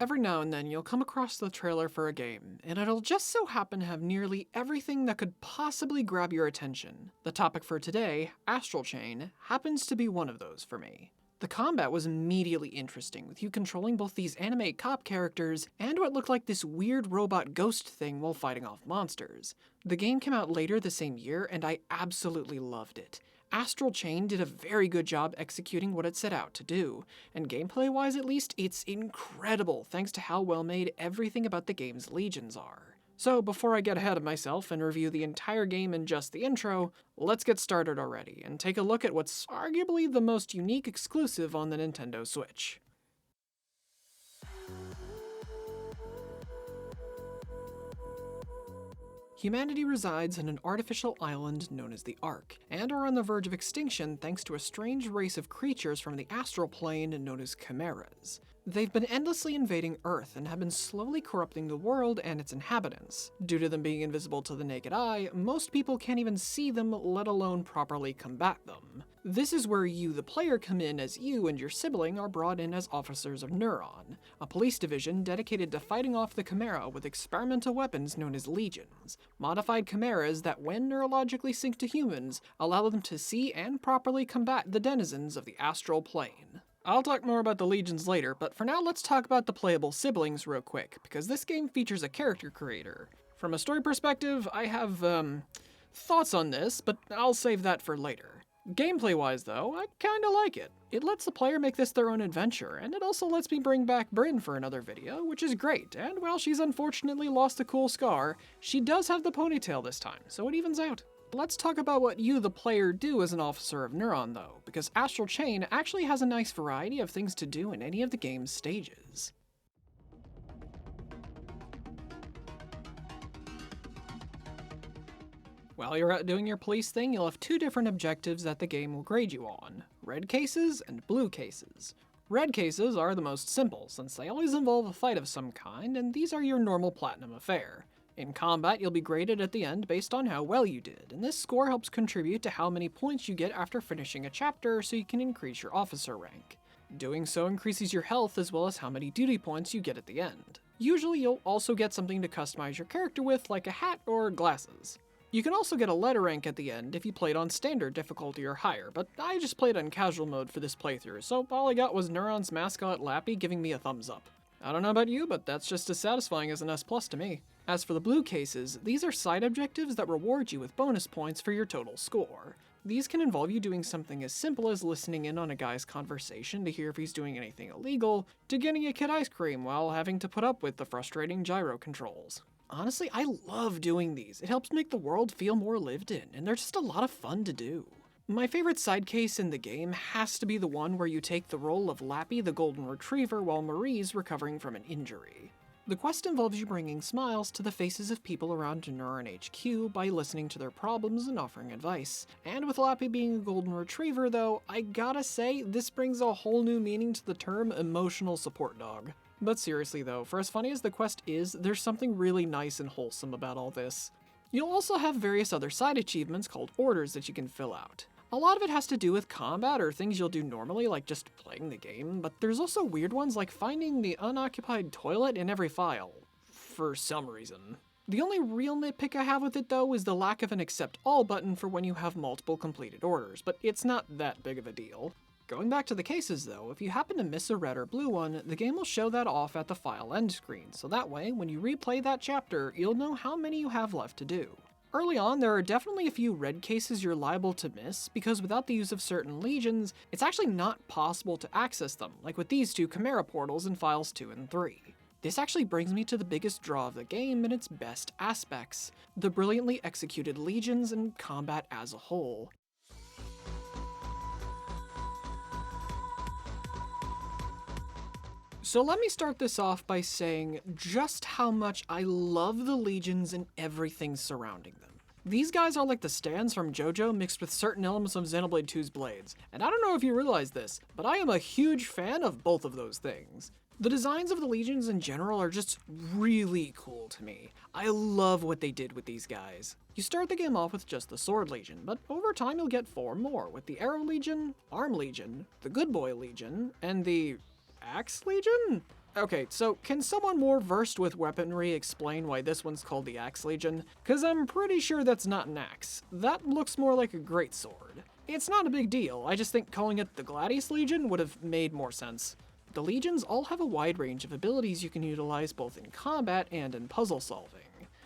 Every now and then you'll come across the trailer for a game, and it'll just so happen to have nearly everything that could possibly grab your attention. The topic for today, Astralchain, happens to be one of those for me. The combat was immediately interesting, with you controlling both these anime cop characters and what looked like this weird robot ghost thing while fighting off monsters. The game came out later the same year, and I absolutely loved it. Astralchain did a very good job executing what it set out to do, and gameplay-wise at least, it's incredible thanks to how well made everything about the game's legions are. So before I get ahead of myself and review the entire game in just the intro, let's get started already and take a look at what's arguably the most unique exclusive on the Nintendo Switch. Humanity resides in an artificial island known as the Ark, and are on the verge of extinction thanks to a strange race of creatures from the astral plane known as chimeras. They've been endlessly invading Earth and have been slowly corrupting the world and its inhabitants. Due to them being invisible to the naked eye, most people can't even see them, let alone properly combat them. This is where you, the player, come in as you and your sibling are brought in as officers of Neuron, a police division dedicated to fighting off the Chimera with experimental weapons known as legions, modified chimeras that, when neurologically synced to humans, allow them to see and properly combat the denizens of the astral plane. I'll talk more about the legions later, but for now let's talk about the playable siblings real quick, because this game features a character creator. From a story perspective, I have, thoughts on this, but I'll save that for later. Gameplay-wise though, I kinda like it. It lets the player make this their own adventure, and it also lets me bring back Bryn for another video, which is great, and while she's unfortunately lost a cool scar, she does have the ponytail this time, so it evens out. Let's talk about what you, the player, do as an officer of Neuron though, because Astralchain actually has a nice variety of things to do in any of the game's stages. While you're out doing your police thing, you'll have two different objectives that the game will grade you on: red cases and blue cases. Red cases are the most simple, since they always involve a fight of some kind, and these are your normal platinum affair. In combat, you'll be graded at the end based on how well you did, and this score helps contribute to how many points you get after finishing a chapter so you can increase your officer rank. Doing so increases your health as well as how many duty points you get at the end. Usually you'll also get something to customize your character with, like a hat or glasses. You can also get a letter rank at the end if you played on standard difficulty or higher, but I just played on casual mode for this playthrough, so all I got was Neuron's mascot Lappy giving me a thumbs up. I don't know about you, but that's just as satisfying as an S+ to me. As for the blue cases, these are side objectives that reward you with bonus points for your total score. These can involve you doing something as simple as listening in on a guy's conversation to hear if he's doing anything illegal, to getting a kid ice cream while having to put up with the frustrating gyro controls. Honestly, I love doing these. It helps make the world feel more lived in, and they're just a lot of fun to do. My favorite side case in the game has to be the one where you take the role of Lappy the Golden Retriever while Marie's recovering from an injury. The quest involves you bringing smiles to the faces of people around Neuron HQ by listening to their problems and offering advice. And with Lappy being a Golden Retriever though, I gotta say, this brings a whole new meaning to the term emotional support dog. But seriously though, for as funny as the quest is, there's something really nice and wholesome about all this. You'll also have various other side achievements called orders that you can fill out. A lot of it has to do with combat or things you'll do normally, like just playing the game, but there's also weird ones like finding the unoccupied toilet in every file, for some reason. The only real nitpick I have with it though is the lack of an accept all button for when you have multiple completed orders, but it's not that big of a deal. Going back to the cases though, if you happen to miss a red or blue one, the game will show that off at the file end screen, so that way, when you replay that chapter, you'll know how many you have left to do. Early on, there are definitely a few red cases you're liable to miss, because without the use of certain legions, it's actually not possible to access them, like with these two Chimera portals in files 2 and 3. This actually brings me to the biggest draw of the game and its best aspects: the brilliantly executed legions and combat as a whole. So let me start this off by saying just how much I love the legions and everything surrounding them. These guys are like the stands from JoJo mixed with certain elements of Xenoblade 2's blades, and I don't know if you realize this, but I am a huge fan of both of those things. The designs of the legions in general are just really cool to me. I love what they did with these guys. You start the game off with just the Sword Legion, but over time you'll get 4 more, with the Arrow Legion, Arm Legion, the Good Boy Legion, and the Axe Legion? Okay, so can someone more versed with weaponry explain why this one's called the Axe Legion? Cause I'm pretty sure that's not an axe. That looks more like a greatsword. It's not a big deal, I just think calling it the Gladius Legion would have made more sense. The legions all have a wide range of abilities you can utilize both in combat and in puzzle solving.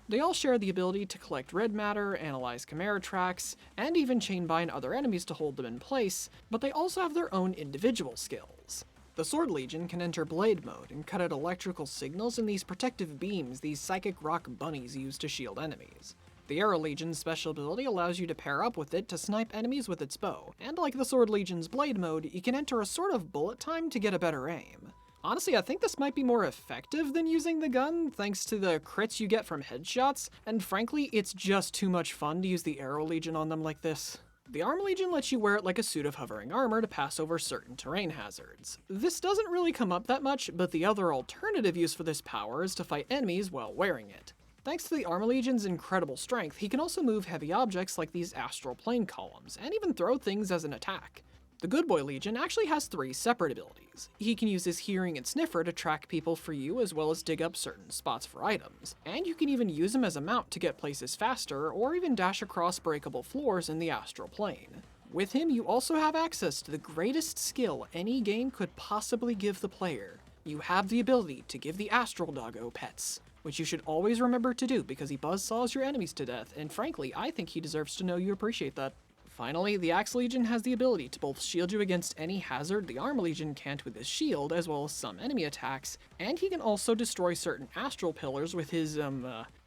They all share the ability to collect red matter, analyze chimera tracks, and even chainbind other enemies to hold them in place, but they also have their own individual skills. The Sword Legion can enter blade mode and cut out electrical signals in these protective beams these psychic rock bunnies use to shield enemies. The Arrow Legion's special ability allows you to pair up with it to snipe enemies with its bow, and like the Sword Legion's blade mode, you can enter a sort of bullet time to get a better aim. Honestly, I think this might be more effective than using the gun, thanks to the crits you get from headshots, and frankly, it's just too much fun to use the Arrow Legion on them like this. The Arm Legion lets you wear it like a suit of hovering armor to pass over certain terrain hazards. This doesn't really come up that much, but the other alternative use for this power is to fight enemies while wearing it. Thanks to the Armor Legion's incredible strength, he can also move heavy objects like these astral plane columns, and even throw things as an attack. The Good Boy Legion actually has 3 separate abilities. He can use his hearing and sniffer to track people for you as well as dig up certain spots for items, and you can even use him as a mount to get places faster or even dash across breakable floors in the astral plane. With him, you also have access to the greatest skill any game could possibly give the player. You have the ability to give the Astral Doggo pets, which you should always remember to do because he buzzsaws your enemies to death, and frankly, I think he deserves to know you appreciate that. Finally, the Axe Legion has the ability to both shield you against any hazard the Armor Legion can't with his shield, as well as some enemy attacks, and he can also destroy certain astral pillars with his,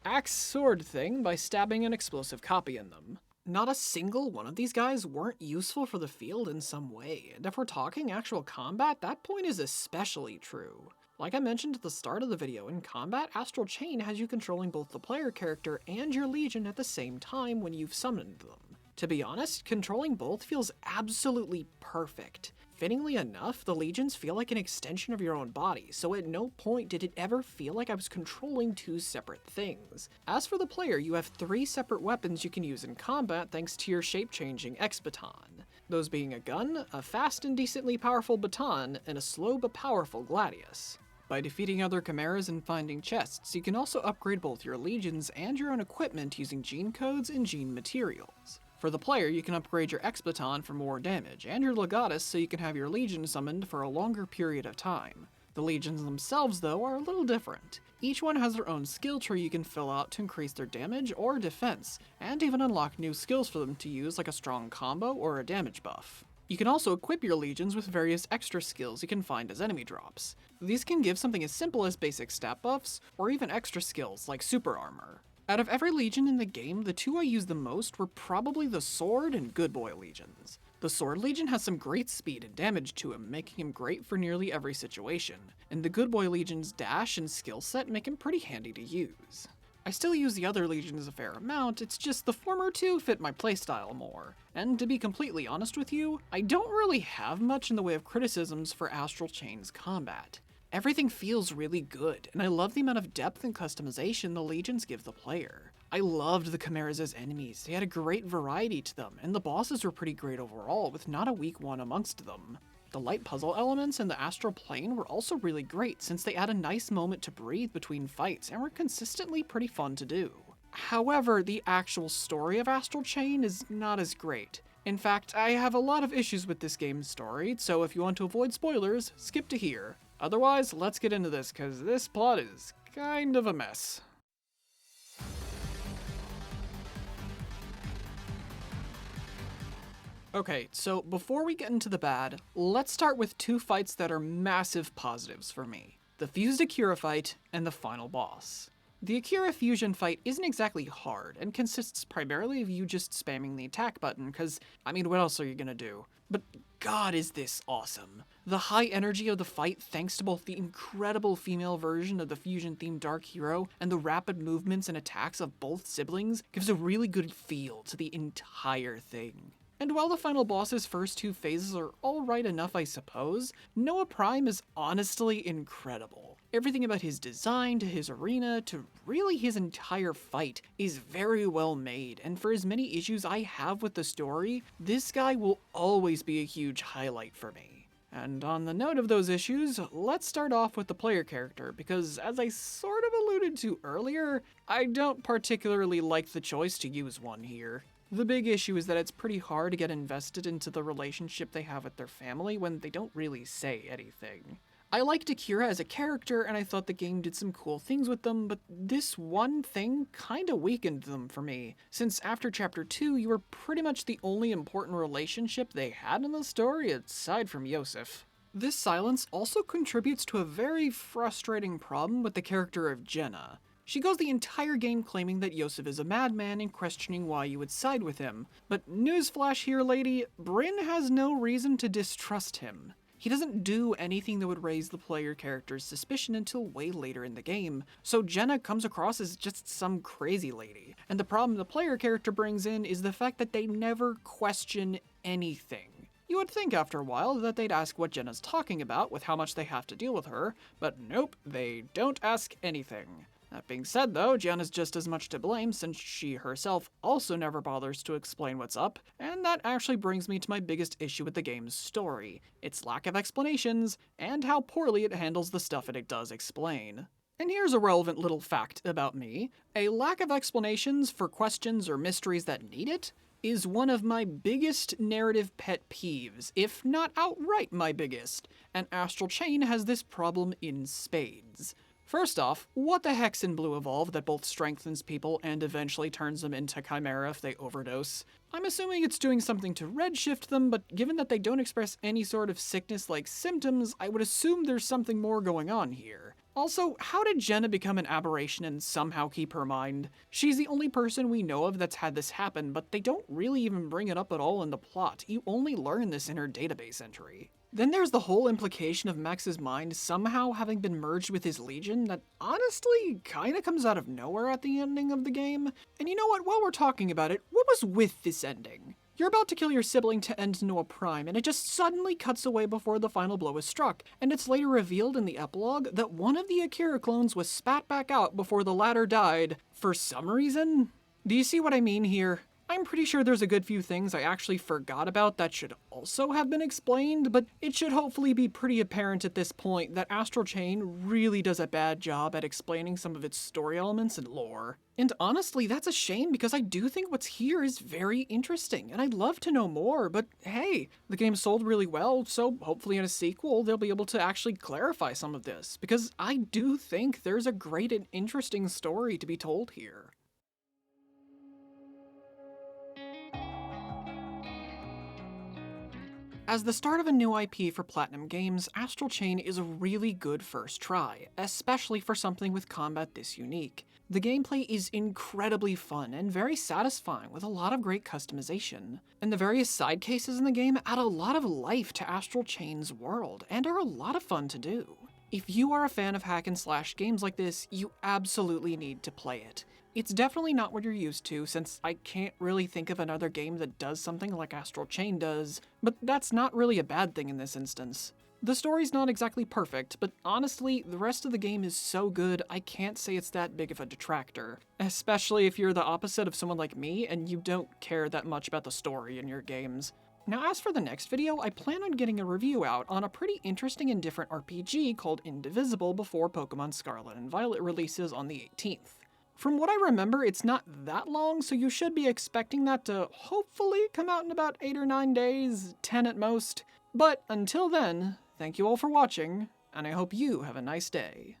axe sword thing by stabbing an explosive copy in them. Not a single one of these guys weren't useful for the field in some way, and if we're talking actual combat, that point is especially true. Like I mentioned at the start of the video, in combat, Astralchain has you controlling both the player character and your legion at the same time when you've summoned them. To be honest, controlling both feels absolutely perfect. Fittingly enough, the legions feel like an extension of your own body, so at no point did it ever feel like I was controlling 2 separate things. As for the player, you have 3 separate weapons you can use in combat thanks to your shape-changing X-Baton. Those being a gun, a fast and decently powerful baton, and a slow but powerful Gladius. By defeating other chimeras and finding chests, you can also upgrade both your legions and your own equipment using gene codes and gene materials. For the player, you can upgrade your X-Baton for more damage, and your Legatus so you can have your legion summoned for a longer period of time. The legions themselves, though, are a little different. Each one has their own skill tree you can fill out to increase their damage or defense, and even unlock new skills for them to use like a strong combo or a damage buff. You can also equip your legions with various extra skills you can find as enemy drops. These can give something as simple as basic stat buffs, or even extra skills like super armor. Out of every legion in the game, the 2 I used the most were probably the Sword and Good Boy Legions. The Sword Legion has some great speed and damage to him, making him great for nearly every situation, and the Good Boy Legion's dash and skill set make him pretty handy to use. I still use the other legions a fair amount, it's just the former 2 fit my playstyle more. And to be completely honest with you, I don't really have much in the way of criticisms for Astralchain's combat. Everything feels really good, and I love the amount of depth and customization the legions give the player. I loved the chimeras as enemies, they had a great variety to them, and the bosses were pretty great overall, with not a weak one amongst them. The light puzzle elements in the astral plane were also really great since they add a nice moment to breathe between fights and were consistently pretty fun to do. However, the actual story of Astralchain is not as great. In fact, I have a lot of issues with this game's story, so if you want to avoid spoilers, skip to here. Otherwise, let's get into this, cause this plot is kind of a mess. Okay, so before we get into the bad, let's start with 2 fights that are massive positives for me. The Fused Akira fight and the final boss. The Akira Fusion fight isn't exactly hard, and consists primarily of you just spamming the attack button, cause, I mean, what else are you gonna do? But god is this awesome. The high energy of the fight thanks to both the incredible female version of the fusion-themed Dark Hero and the rapid movements and attacks of both siblings gives a really good feel to the entire thing. And while the final boss's first 2 phases are alright enough I suppose, Noah Prime is honestly incredible. Everything about his design to his arena to really his entire fight is very well made, and for as many issues I have with the story, this guy will always be a huge highlight for me. And on the note of those issues, let's start off with the player character, because as I sort of alluded to earlier, I don't particularly like the choice to use one here. The big issue is that it's pretty hard to get invested into the relationship they have with their family when they don't really say anything. I liked Akira as a character, and I thought the game did some cool things with them, but this one thing kinda weakened them for me, since after Chapter 2, you were pretty much the only important relationship they had in the story aside from Yosef. This silence also contributes to a very frustrating problem with the character of Jenna. She goes the entire game claiming that Yosef is a madman and questioning why you would side with him. But newsflash here, lady, Bryn has no reason to distrust him. He doesn't do anything that would raise the player character's suspicion until way later in the game, so Jenna comes across as just some crazy lady. And the problem the player character brings in is the fact that they never question anything. You would think after a while that they'd ask what Jenna's talking about with how much they have to deal with her, but nope, they don't ask anything. That being said though, Jenna's just as much to blame since she herself also never bothers to explain what's up, and that actually brings me to my biggest issue with the game's story, its lack of explanations, and how poorly it handles the stuff it does explain. And here's a relevant little fact about me. A lack of explanations for questions or mysteries that need it is one of my biggest narrative pet peeves, if not outright my biggest, and Astralchain has this problem in spades. First off, what the heck's in Blue Evolve that both strengthens people and eventually turns them into Chimera if they overdose? I'm assuming it's doing something to redshift them, but given that they don't express any sort of sickness-like symptoms, I would assume there's something more going on here. Also, how did Jenna become an aberration and somehow keep her mind? She's the only person we know of that's had this happen, but they don't really even bring it up at all in the plot. You only learn this in her database entry. Then there's the whole implication of Max's mind somehow having been merged with his Legion that honestly kinda comes out of nowhere at the ending of the game. And you know what, while we're talking about it, what was with this ending? You're about to kill your sibling to end Noah Prime, and it just suddenly cuts away before the final blow is struck, and it's later revealed in the epilogue that one of the Akira clones was spat back out before the latter died, for some reason? Do you see what I mean here? I'm pretty sure there's a good few things I actually forgot about that should also have been explained, but it should hopefully be pretty apparent at this point that Astralchain really does a bad job at explaining some of its story elements and lore. And honestly, that's a shame because I do think what's here is very interesting, and I'd love to know more, but hey, the game sold really well, so hopefully in a sequel they'll be able to actually clarify some of this, because I do think there's a great and interesting story to be told here. As the start of a new IP for Platinum Games, Astralchain is a really good first try, especially for something with combat this unique. The gameplay is incredibly fun and very satisfying with a lot of great customization, and the various side cases in the game add a lot of life to Astralchain's world and are a lot of fun to do. If you are a fan of hack and slash games like this, you absolutely need to play it. It's definitely not what you're used to, since I can't really think of another game that does something like Astralchain does, but that's not really a bad thing in this instance. The story's not exactly perfect, but honestly, the rest of the game is so good I can't say it's that big of a detractor, especially if you're the opposite of someone like me and you don't care that much about the story in your games. Now as for the next video, I plan on getting a review out on a pretty interesting and different RPG called Indivisible before Pokemon Scarlet and Violet releases on the 18th. From what I remember, it's not that long, so you should be expecting that to hopefully come out in about 8 or 9 days, 10 at most. But until then, thank you all for watching, and I hope you have a nice day.